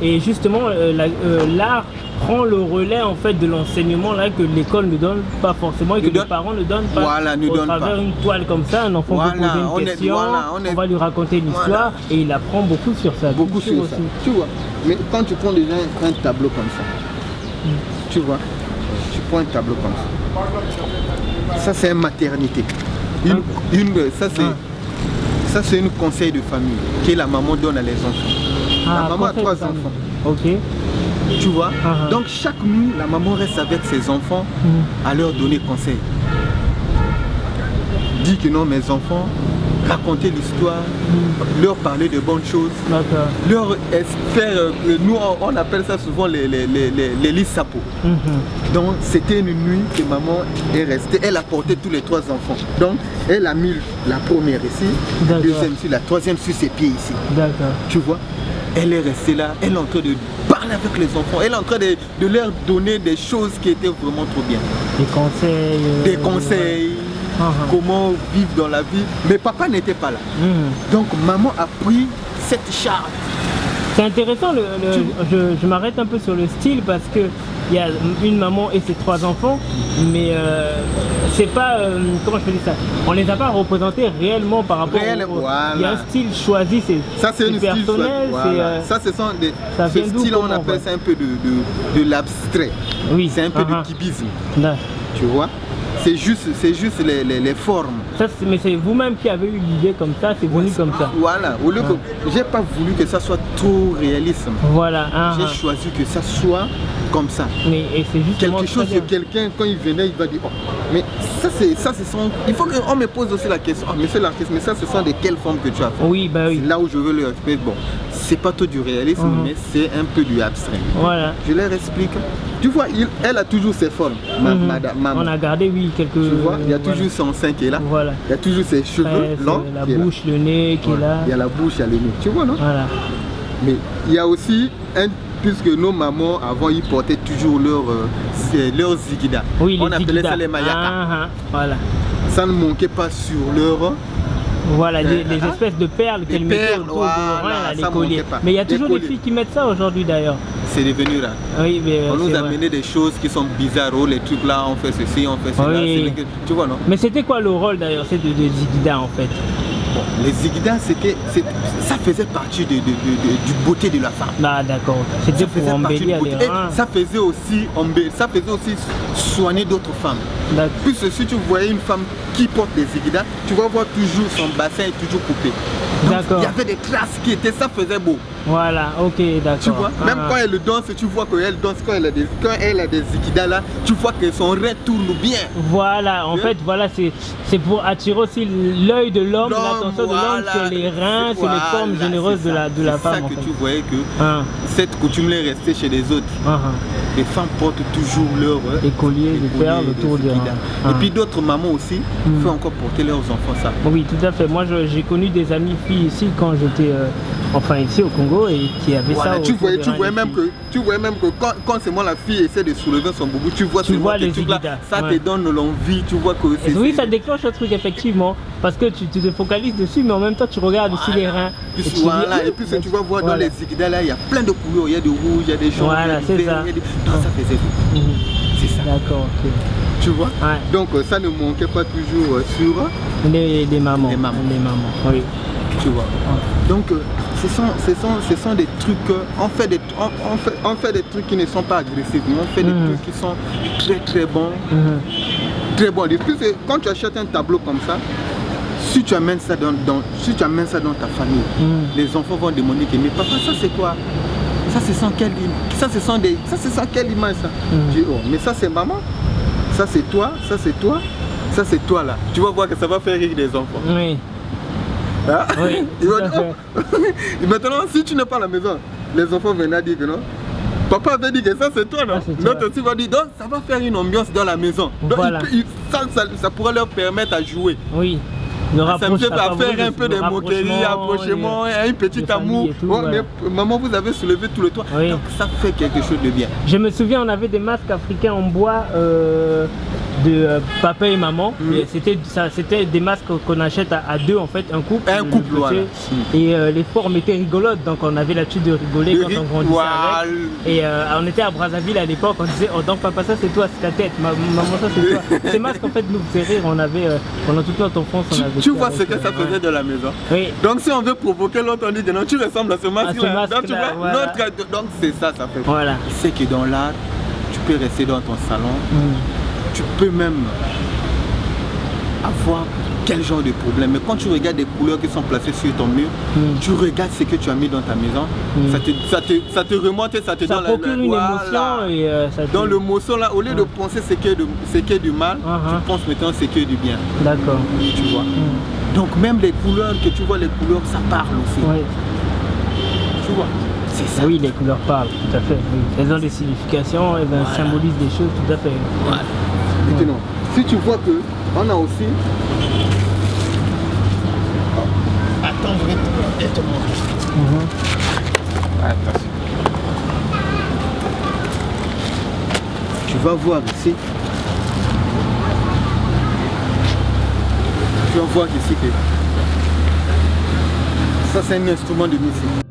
Et justement, l'art prend le relais en fait de l'enseignement là que l'école ne donne pas forcément et que les parents ne donnent pas. Au travers une toile comme ça, un enfant peut poser une question, on va lui raconter une histoire et il apprend beaucoup sur ça. Beaucoup sur ça. Tu vois, mais quand tu prends déjà un tableau comme ça, tu vois, tu prends un tableau comme ça. Ça c'est une maternité. Ça c'est une conseil de famille que la maman donne à les enfants. La maman a 3 enfants. Ok. Tu vois, donc chaque nuit, la maman reste avec ses enfants à leur donner conseil. Dit que non, mes enfants, raconter l'histoire, leur parler de bonnes choses, leur faire, nous on appelle ça souvent les listes sapo. Donc c'était une nuit que maman est restée, elle a porté tous les 3 enfants. Donc elle a mis la première ici, la deuxième ici, la troisième sur ses pieds ici. Tu vois, elle est restée là, elle est en train de parler avec les enfants, elle est en train de leur donner des choses qui étaient vraiment trop bien. Des conseils. Comment vivre dans la vie. Mais papa n'était pas là. Donc maman a pris cette charge. C'est intéressant, je m'arrête un peu sur le style parce que il y a une maman et ses 3 enfants, mais c'est pas, comment je peux dire ça, on les a pas représentés réellement par rapport il y a un style choisi, c'est personnel. Ça ce sont des, ce style on appelle ça un peu de l'abstrait, c'est un peu du cubisme, tu vois. C'est juste les formes. Mais c'est vous-même qui avez eu l'idée comme ça, c'est venu comme ça. Voilà, au lieu que j'ai pas voulu que ça soit trop réaliste. Voilà. J'ai choisi que ça soit comme ça. Mais c'est justement quelque chose que quelqu'un quand il venait, il va dire oh, mais ça c'est il faut qu'on me pose aussi la question. Oh, monsieur l'artiste, mais ça ce sont de quelles formes que tu as fait? Oui, bah oui. C'est là où je veux leur expliquer. Bon, c'est pas tout du réalisme, mais c'est un peu du abstrait. Voilà. Je leur explique. Tu vois, elle a toujours ses formes. Maman. On a gardé quelques. Tu vois, il y a toujours son sein qui est là. Voilà. Il y a toujours ses cheveux longs. La bouche, le nez qui est là. Il y a la bouche, il y a le nez. Tu vois, non? Voilà. Mais il y a aussi puisque nos mamans avant ils portaient toujours leurs zigida. Oui, on appelait ça les mayaka. Voilà. Ça ne manquait pas sur leur. Voilà, les espèces de perles qu'elles mettaient autour de les colliers. Mais il y a toujours des filles qui mettent ça aujourd'hui d'ailleurs. C'est devenu rare. Oui, mais on nous a amené des choses qui sont bizarres, les trucs là, on fait ceci, on fait cela. Oui. Tu vois, non? Mais c'était quoi le rôle d'ailleurs, c'est de zigida en fait? Bon, les zigida, ça faisait partie du beauté de la femme. Ah d'accord, c'était pour embellir les reins. Ça faisait aussi soigner d'autres femmes. Puisque si tu voyais une femme qui porte des zigida, tu vas voir toujours son bassin est toujours coupé. Il y avait des traces qui étaient, ça faisait beau. Voilà, ok, d'accord. Tu vois, même quand elle danse, tu vois qu'elle danse, quand elle a des zigidas là, tu vois que son rein tourne bien. Voilà, en fait, voilà, c'est pour attirer aussi l'œil de l'homme, l'attention de l'homme sur les reins, sur les formes généreuses de la femme. C'est ça que tu voyais que cette coutume est restée chez les autres. Les femmes portent toujours leurs colliers, les perles autour des reins. Et puis d'autres mamans aussi font encore porter leurs enfants ça. Oui, tout à fait. Moi, j'ai connu des amies filles ici quand j'étais ici au Congo et qui avaient ça. Tu voyais même que quand c'est moi la fille essaie de soulever son boubou, tu vois les trucs là, ça te donne l'envie, tu vois que c'est. Oui, ça déclenche un truc effectivement, parce que tu te focalises dessus, mais en même temps tu regardes aussi les reins. Et puis tu vas voir dans les zigdas là, il y a plein de couleurs, il y a de rouge, il y a des jaunes, voilà, c'est ça. Ça faisait tout. C'est ça. D'accord, ok. Tu vois, donc ça ne manquait pas toujours sur les mamans. Oui. Tu vois. Donc ce sont des trucs, on fait des trucs qui ne sont pas agressifs, mais on fait des trucs qui sont très très bons. Très bons. Et puis quand tu achètes un tableau comme ça, si tu amènes ça dans ta famille, les enfants vont demander que mais papa, ça c'est quoi? Ça ce sont quelle image ça? Je dis, oh, mais ça c'est maman, ça c'est toi, ça c'est toi, ça c'est toi là. Tu vas voir que ça va faire rire les enfants. Oui. Hein? Oui. Ils vont dire, oh. Maintenant si tu n'es pas à la maison, les enfants viennent dire que non. Papa avait dit que ça c'est toi, non? L'autre aussi va dire, donc ça va faire une ambiance dans la maison. Donc voilà. ça pourrait leur permettre à jouer. Oui. Ça me fait à faire un peu de moquerie, approchement, un petit amour. Mais maman, vous avez soulevé tout le toit. Donc ça fait quelque chose de bien. Je me souviens, on avait des masques africains en bois papa et maman. C'était des masques qu'on achète à deux en fait, un couple. Voilà. Et les formes étaient rigolotes, donc on avait l'habitude de rigoler quand on grandissait avec. Et on était à Brazzaville à l'époque, on disait oh donc papa ça c'est toi, c'est ta tête, maman ça c'est toi. Ces masques en fait nous faisaient rire, on avait pendant toute notre enfance on avait. Tu vois ce que ça faisait de la maison. Oui. Donc si on veut provoquer l'autre, on dit non tu ressembles à ce masque là. Donc c'est ça fait. Voilà. C'est que dans l'art, tu peux rester dans ton salon, tu peux même avoir quel genre de problème. Mais quand tu regardes des couleurs qui sont placées sur ton mur, tu regardes ce que tu as mis dans ta maison, ça te remonte et ça te donne procure une émotion. Et, dans l'émotion là, au lieu de penser ce qui est du mal, tu penses maintenant ce qui est du bien. D'accord. Tu vois. Donc même les couleurs que tu vois, les couleurs ça parle aussi. Oui. Tu vois. C'est ça. Oui, les couleurs parlent, tout à fait. Oui. Elles ont des significations, elles symbolisent des choses, tout à fait. Voilà. Maintenant, si tu vois que on a aussi. Attends, je vais te montrer. Attention. Tu vas voir ici. Tu vas voir ici que ça c'est un instrument de musique.